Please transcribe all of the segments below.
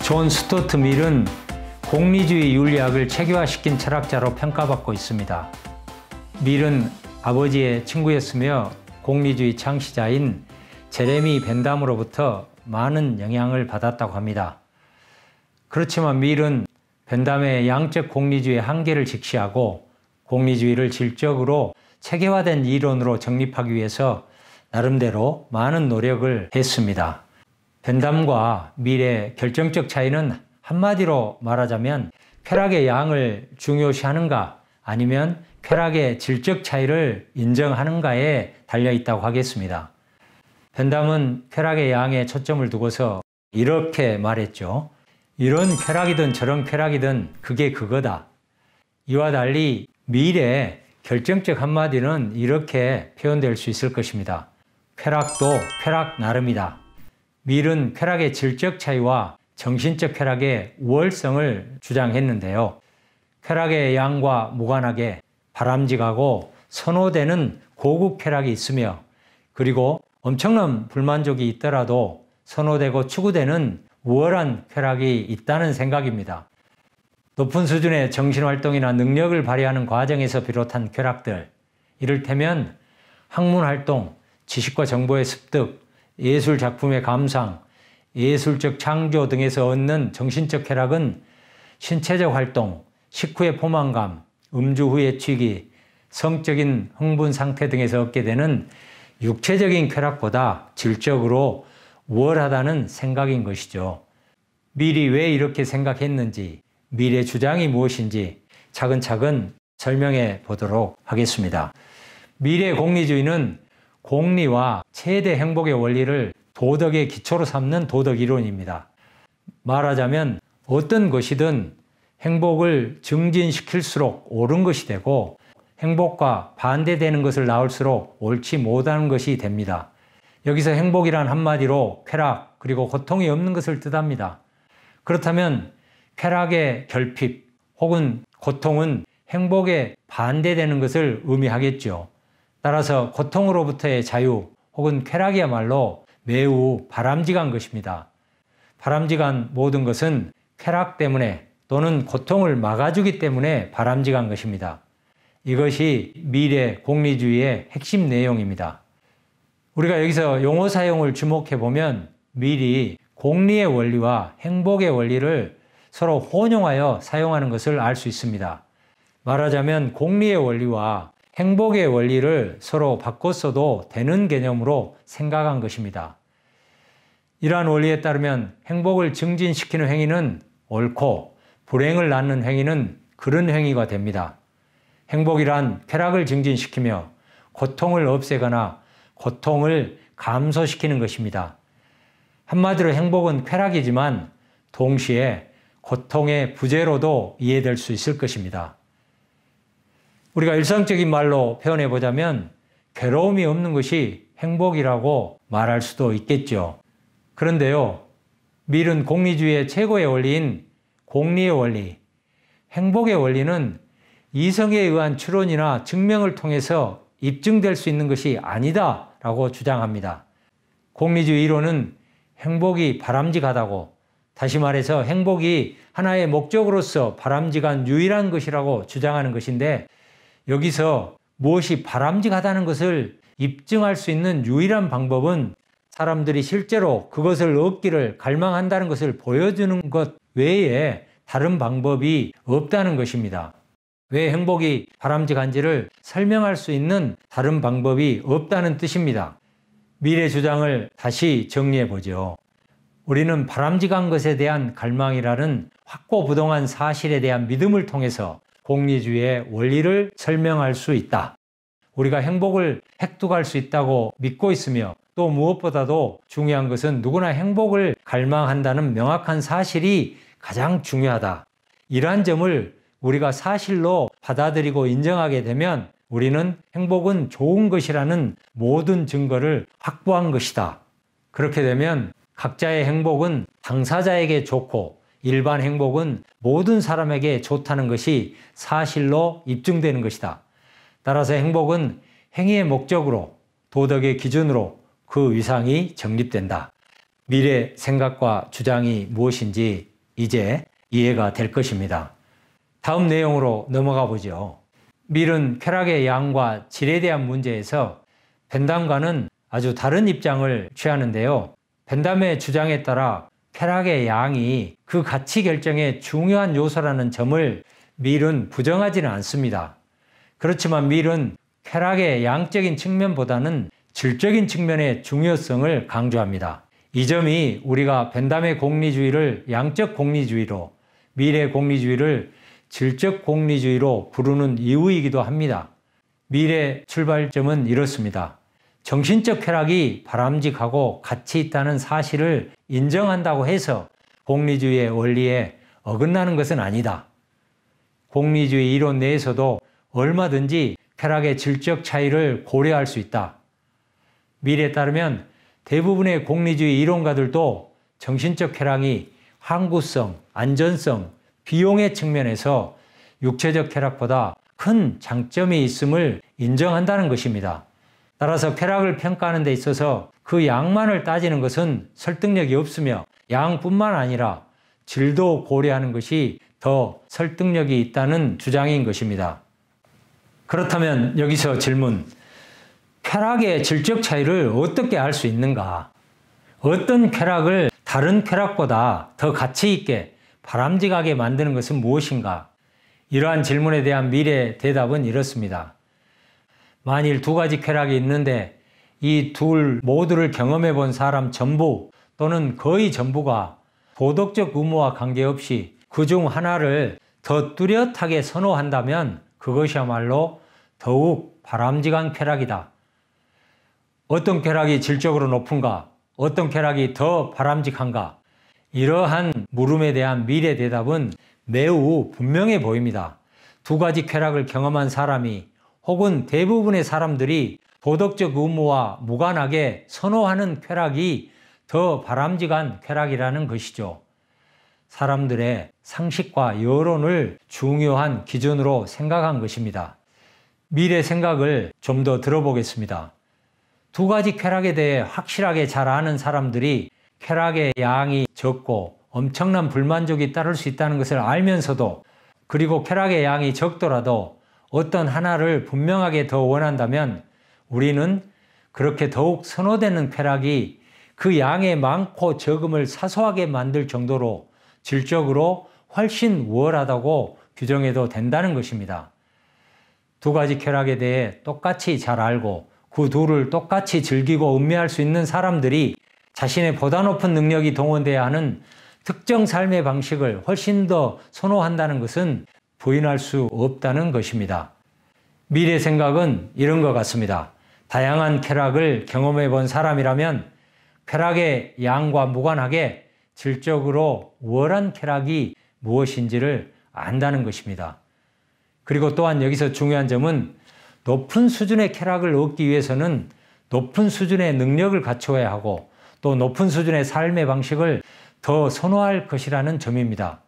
존 스튜어트 밀은 공리주의 윤리학을 체계화시킨 철학자로 평가받고 있습니다. 밀은 아버지의 친구였으며 공리주의 창시자인 제레미 벤담으로부터 많은 영향을 받았다고 합니다. 그렇지만 밀은 벤담의 양적 공리주의의 한계를 직시하고 공리주의를 질적으로 체계화된 이론으로 정립하기 위해서 나름대로 많은 노력을 했습니다. 벤담과 밀의 결정적 차이는 한마디로 말하자면 쾌락의 양을 중요시하는가 아니면 쾌락의 질적 차이를 인정하는가에 달려있다고 하겠습니다. 벤담은 쾌락의 양에 초점을 두고서 이렇게 말했죠. 이런 쾌락이든 저런 쾌락이든 그게 그거다. 이와 달리 밀의 결정적 한마디는 이렇게 표현될 수 있을 것입니다. 쾌락도 쾌락 나름이다. 밀은 쾌락의 질적 차이와 정신적 쾌락의 우월성을 주장했는데요. 쾌락의 양과 무관하게 바람직하고 선호되는 고급 쾌락이 있으며 그리고 엄청난 불만족이 있더라도 선호되고 추구되는 우월한 쾌락이 있다는 생각입니다. 높은 수준의 정신활동이나 능력을 발휘하는 과정에서 비롯한 쾌락들, 이를테면 학문활동, 지식과 정보의 습득, 예술작품의 감상, 예술적 창조 등에서 얻는 정신적 쾌락은 신체적 활동, 식후의 포만감, 음주 후의 취기, 성적인 흥분 상태 등에서 얻게 되는 육체적인 쾌락보다 질적으로 우월하다는 생각인 것이죠. 밀이 왜 이렇게 생각했는지, 밀의 주장이 무엇인지 차근차근 설명해 보도록 하겠습니다. 밀의 공리주의는 공리와 최대 행복의 원리를 도덕의 기초로 삼는 도덕 이론입니다. 말하자면 어떤 것이든 행복을 증진시킬수록 옳은 것이 되고 행복과 반대되는 것을 낳을수록 옳지 못하는 것이 됩니다. 여기서 행복이란 한마디로 쾌락 그리고 고통이 없는 것을 뜻합니다. 그렇다면 쾌락의 결핍 혹은 고통은 행복에 반대되는 것을 의미하겠죠. 따라서 고통으로부터의 자유 혹은 쾌락이야말로 매우 바람직한 것입니다. 바람직한 모든 것은 쾌락 때문에 또는 고통을 막아주기 때문에 바람직한 것입니다. 이것이 밀의 공리주의의 핵심 내용입니다. 우리가 여기서 용어 사용을 주목해 보면 밀이 공리의 원리와 행복의 원리를 서로 혼용하여 사용하는 것을 알 수 있습니다. 말하자면 공리의 원리와 행복의 원리를 서로 바꿔 써도 되는 개념으로 생각한 것입니다. 이러한 원리에 따르면 행복을 증진시키는 행위는 옳고 불행을 낳는 행위는 그른 행위가 됩니다. 행복이란 쾌락을 증진시키며 고통을 없애거나 고통을 감소시키는 것입니다. 한마디로 행복은 쾌락이지만 동시에 고통의 부재로도 이해될 수 있을 것입니다. 우리가 일상적인 말로 표현해 보자면 괴로움이 없는 것이 행복이라고 말할 수도 있겠죠. 그런데요, 밀은 공리주의의 최고의 원리인 공리의 원리, 행복의 원리는 이성에 의한 추론이나 증명을 통해서 입증될 수 있는 것이 아니다라고 주장합니다. 공리주의 이론은 행복이 바람직하다고, 다시 말해서 행복이 하나의 목적으로서 바람직한 유일한 것이라고 주장하는 것인데 여기서 무엇이 바람직하다는 것을 입증할 수 있는 유일한 방법은 사람들이 실제로 그것을 얻기를 갈망한다는 것을 보여주는 것 외에 다른 방법이 없다는 것입니다. 왜 행복이 바람직한지를 설명할 수 있는 다른 방법이 없다는 뜻입니다. 밀의 주장을 다시 정리해 보죠. 우리는 바람직한 것에 대한 갈망이라는 확고부동한 사실에 대한 믿음을 통해서 공리주의의 원리를 설명할 수 있다. 우리가 행복을 획득할 수 있다고 믿고 있으며 또 무엇보다도 중요한 것은 누구나 행복을 갈망한다는 명확한 사실이 가장 중요하다. 이러한 점을 우리가 사실로 받아들이고 인정하게 되면 우리는 행복은 좋은 것이라는 모든 증거를 확보한 것이다. 그렇게 되면 각자의 행복은 당사자에게 좋고 일반 행복은 모든 사람에게 좋다는 것이 사실로 입증되는 것이다. 따라서 행복은 행위의 목적으로 도덕의 기준으로 그 위상이 정립된다. 밀의 생각과 주장이 무엇인지 이제 이해가 될 것입니다. 다음 내용으로 넘어가 보죠. 밀은 쾌락의 양과 질에 대한 문제에서 벤담과는 아주 다른 입장을 취하는데요. 벤담의 주장에 따라 쾌락의 양이 그 가치 결정의 중요한 요소라는 점을 밀은 부정하지는 않습니다. 그렇지만 밀은 쾌락의 양적인 측면보다는 질적인 측면의 중요성을 강조합니다. 이 점이 우리가 벤담의 공리주의를 양적 공리주의로, 밀의 공리주의를 질적 공리주의로 부르는 이유이기도 합니다. 밀의 출발점은 이렇습니다. 정신적 쾌락이 바람직하고 가치 있다는 사실을 인정한다고 해서 공리주의의 원리에 어긋나는 것은 아니다. 공리주의 이론 내에서도 얼마든지 쾌락의 질적 차이를 고려할 수 있다. 밀에 따르면 대부분의 공리주의 이론가들도 정신적 쾌락이 항구성, 안전성, 비용의 측면에서 육체적 쾌락보다 큰 장점이 있음을 인정한다는 것입니다. 따라서 쾌락을 평가하는 데 있어서 그 양만을 따지는 것은 설득력이 없으며 양뿐만 아니라 질도 고려하는 것이 더 설득력이 있다는 주장인 것입니다. 그렇다면 여기서 질문, 쾌락의 질적 차이를 어떻게 알 수 있는가? 어떤 쾌락을 다른 쾌락보다 더 가치 있게 바람직하게 만드는 것은 무엇인가? 이러한 질문에 대한 밀의 대답은 이렇습니다. 만일 두 가지 쾌락이 있는데 이 둘 모두를 경험해 본 사람 전부 또는 거의 전부가 도덕적 의무와 관계없이 그중 하나를 더 뚜렷하게 선호한다면 그것이야말로 더욱 바람직한 쾌락이다. 어떤 쾌락이 질적으로 높은가? 어떤 쾌락이 더 바람직한가? 이러한 물음에 대한 밀의 대답은 매우 분명해 보입니다. 두 가지 쾌락을 경험한 사람이 혹은 대부분의 사람들이 도덕적 의무와 무관하게 선호하는 쾌락이 더 바람직한 쾌락이라는 것이죠. 사람들의 상식과 여론을 중요한 기준으로 생각한 것입니다. 밀의 생각을 좀 더 들어보겠습니다. 두 가지 쾌락에 대해 확실하게 잘 아는 사람들이 쾌락의 양이 적고 엄청난 불만족이 따를 수 있다는 것을 알면서도, 그리고 쾌락의 양이 적더라도 어떤 하나를 분명하게 더 원한다면 우리는 그렇게 더욱 선호되는 쾌락이 그 양의 많고 적음을 사소하게 만들 정도로 질적으로 훨씬 우월하다고 규정해도 된다는 것입니다. 두 가지 쾌락에 대해 똑같이 잘 알고 그 둘을 똑같이 즐기고 음미할 수 있는 사람들이 자신의 보다 높은 능력이 동원돼야 하는 특정 삶의 방식을 훨씬 더 선호한다는 것은 부인할 수 없다는 것입니다. 밀의 생각은 이런 것 같습니다. 다양한 쾌락을 경험해 본 사람이라면 쾌락의 양과 무관하게 질적으로 우월한 쾌락이 무엇인지를 안다는 것입니다. 그리고 또한 여기서 중요한 점은 높은 수준의 쾌락을 얻기 위해서는 높은 수준의 능력을 갖추어야 하고 또 높은 수준의 삶의 방식을 더 선호할 것이라는 점입니다.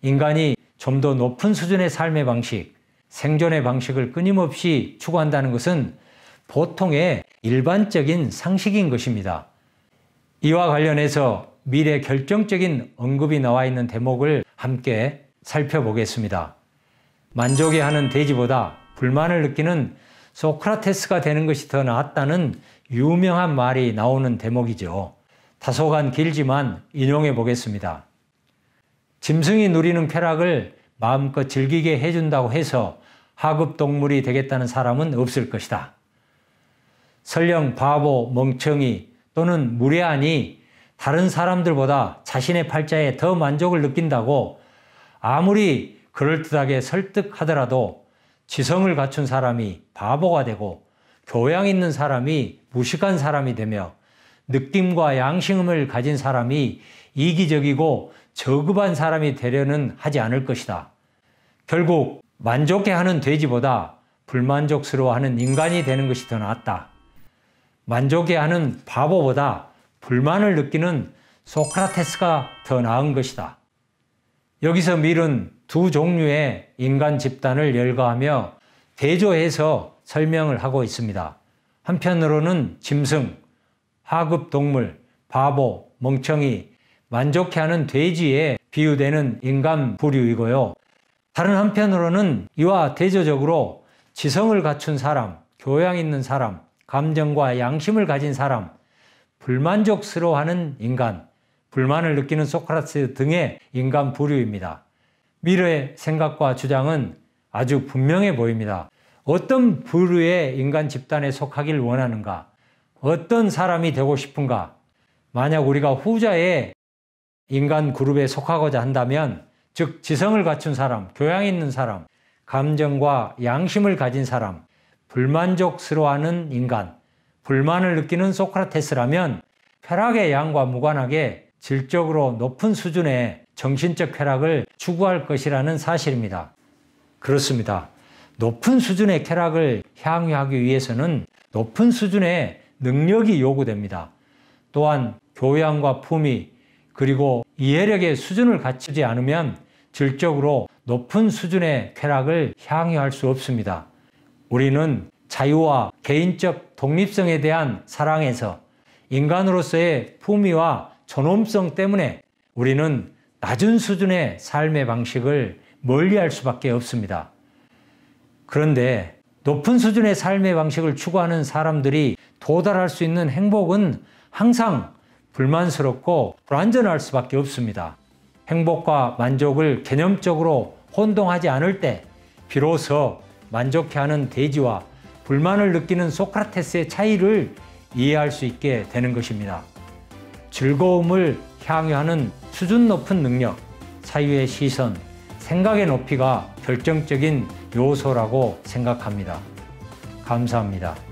인간이 좀 더 높은 수준의 삶의 방식, 생존의 방식을 끊임없이 추구한다는 것은 보통의 일반적인 상식인 것입니다. 이와 관련해서 밀의 결정적인 언급이 나와 있는 대목을 함께 살펴보겠습니다. 만족해 하는 돼지보다 불만을 느끼는 소크라테스가 되는 것이 더 낫다는 유명한 말이 나오는 대목이죠. 다소간 길지만 인용해 보겠습니다. 짐승이 누리는 쾌락을 마음껏 즐기게 해준다고 해서 하급 동물이 되겠다는 사람은 없을 것이다. 설령 바보, 멍청이 또는 무례하니 다른 사람들보다 자신의 팔자에 더 만족을 느낀다고 아무리 그럴듯하게 설득하더라도 지성을 갖춘 사람이 바보가 되고 교양 있는 사람이 무식한 사람이 되며 느낌과 양심을 가진 사람이 이기적이고 저급한 사람이 되려는 하지 않을 것이다. 결국 만족해하는 돼지보다 불만족스러워하는 인간이 되는 것이 더 낫다. 만족해하는 바보보다 불만을 느끼는 소크라테스가 더 나은 것이다. 여기서 밀은 두 종류의 인간 집단을 열거하며 대조해서 설명을 하고 있습니다. 한편으로는 짐승, 하급 동물, 바보, 멍청이, 만족해하는 돼지의 비유되는 인간 부류이고요. 다른 한편으로는 이와 대조적으로 지성을 갖춘 사람, 교양 있는 사람, 감정과 양심을 가진 사람, 불만족스러워하는 인간, 불만을 느끼는 소크라테스 등의 인간 부류입니다. 미러의 생각과 주장은 아주 분명해 보입니다. 어떤 부류의 인간 집단에 속하길 원하는가? 어떤 사람이 되고 싶은가? 만약 우리가 후자의 인간 그룹에 속하고자 한다면, 즉 지성을 갖춘 사람, 교양 있는 사람, 감정과 양심을 가진 사람, 불만족스러워하는 인간, 불만을 느끼는 소크라테스라면 쾌락의 양과 무관하게 질적으로 높은 수준의 정신적 쾌락을 추구할 것이라는 사실입니다. 그렇습니다. 높은 수준의 쾌락을 향유하기 위해서는 높은 수준의 능력이 요구됩니다. 또한 교양과 품위 그리고 이해력의 수준을 갖추지 않으면 질적으로 높은 수준의 쾌락을 향유할 수 없습니다. 우리는 자유와 개인적 독립성에 대한 사랑에서 인간으로서의 품위와 존엄성 때문에 우리는 낮은 수준의 삶의 방식을 멀리할 수밖에 없습니다. 그런데 높은 수준의 삶의 방식을 추구하는 사람들이 도달할 수 있는 행복은 항상 불만스럽고 불완전할 수밖에 없습니다. 행복과 만족을 개념적으로 혼동하지 않을 때 비로소 만족해하는 돼지와 불만을 느끼는 소크라테스의 차이를 이해할 수 있게 되는 것입니다. 즐거움을 향유하는 수준 높은 능력, 사유의 시선, 생각의 높이가 결정적인 요소라고 생각합니다. 감사합니다.